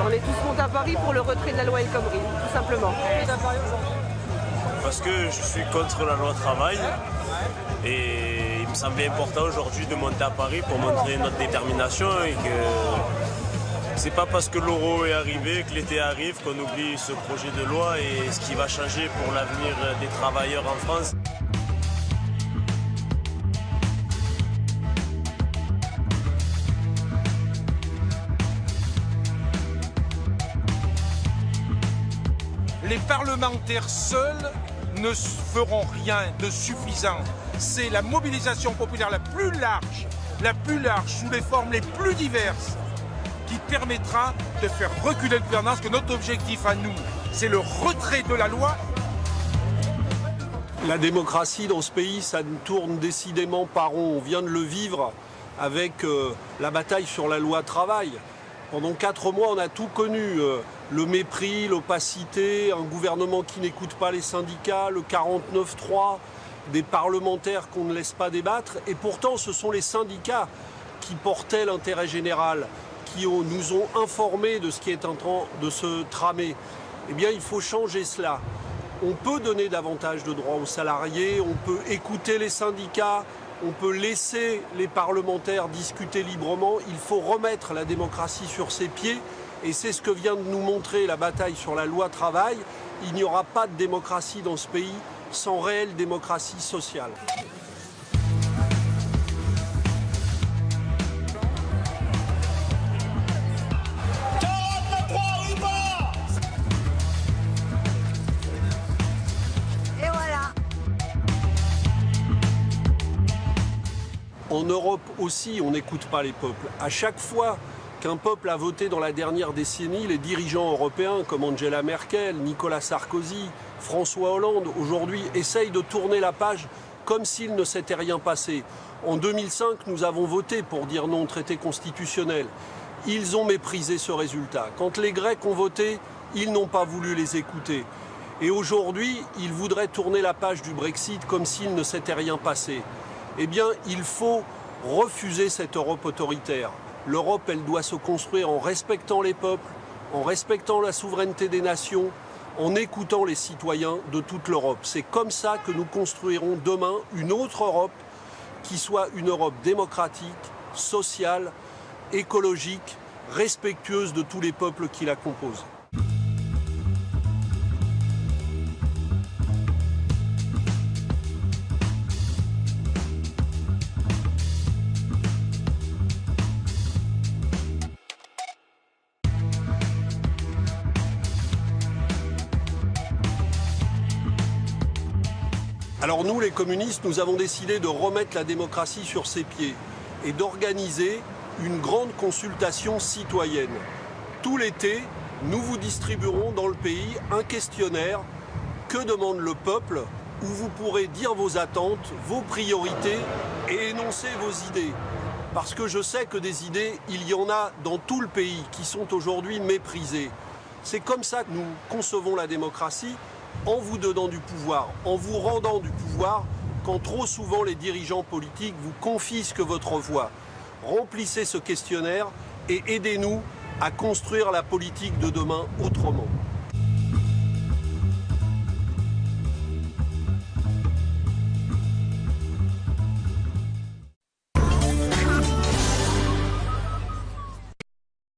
On est tous montés à Paris pour le retrait de la loi El Khomri, tout simplement. Parce que je suis contre la loi travail et il me semblait important aujourd'hui de monter à Paris pour montrer notre détermination et que c'est pas parce que l'euro est arrivé, que l'été arrive, qu'on oublie ce projet de loi et ce qui va changer pour l'avenir des travailleurs en France. Les parlementaires seuls ne feront rien de suffisant. C'est la mobilisation populaire la plus large, sous les formes les plus diverses, qui permettra de faire reculer le gouvernement, parce que notre objectif à nous, c'est le retrait de la loi. La démocratie dans ce pays, ça tourne décidément pas rond. On vient de le vivre avec la bataille sur la loi travail. Pendant 4 mois, on a tout connu. Le mépris, l'opacité, un gouvernement qui n'écoute pas les syndicats, le 49-3, des parlementaires qu'on ne laisse pas débattre. Et pourtant, ce sont les syndicats qui portaient l'intérêt général, qui nous ont informés de ce qui est en train de se tramer. Eh bien, il faut changer cela. On peut donner davantage de droits aux salariés, on peut écouter les syndicats, on peut laisser les parlementaires discuter librement. Il faut remettre la démocratie sur ses pieds. Et c'est ce que vient de nous montrer la bataille sur la loi travail. Il n'y aura pas de démocratie dans ce pays sans réelle démocratie sociale. Et voilà. En Europe aussi, on n'écoute pas les peuples. À chaque fois qu'un peuple a voté dans la dernière décennie, les dirigeants européens comme Angela Merkel, Nicolas Sarkozy, François Hollande, aujourd'hui essayent de tourner la page comme s'il ne s'était rien passé. En 2005, nous avons voté pour dire non au traité constitutionnel. Ils ont méprisé ce résultat. Quand les Grecs ont voté, ils n'ont pas voulu les écouter. Et aujourd'hui, ils voudraient tourner la page du Brexit comme s'il ne s'était rien passé. Eh bien, il faut refuser cette Europe autoritaire. L'Europe, elle doit se construire en respectant les peuples, en respectant la souveraineté des nations, en écoutant les citoyens de toute l'Europe. C'est comme ça que nous construirons demain une autre Europe qui soit une Europe démocratique, sociale, écologique, respectueuse de tous les peuples qui la composent. Alors nous, les communistes, nous avons décidé de remettre la démocratie sur ses pieds et d'organiser une grande consultation citoyenne. Tout l'été, nous vous distribuerons dans le pays un questionnaire que demande le peuple où vous pourrez dire vos attentes, vos priorités et énoncer vos idées. Parce que je sais que des idées, il y en a dans tout le pays qui sont aujourd'hui méprisées. C'est comme ça que nous concevons la démocratie, en vous donnant du pouvoir, en vous rendant du pouvoir, quand trop souvent les dirigeants politiques vous confisquent votre voix. Remplissez ce questionnaire et aidez-nous à construire la politique de demain autrement.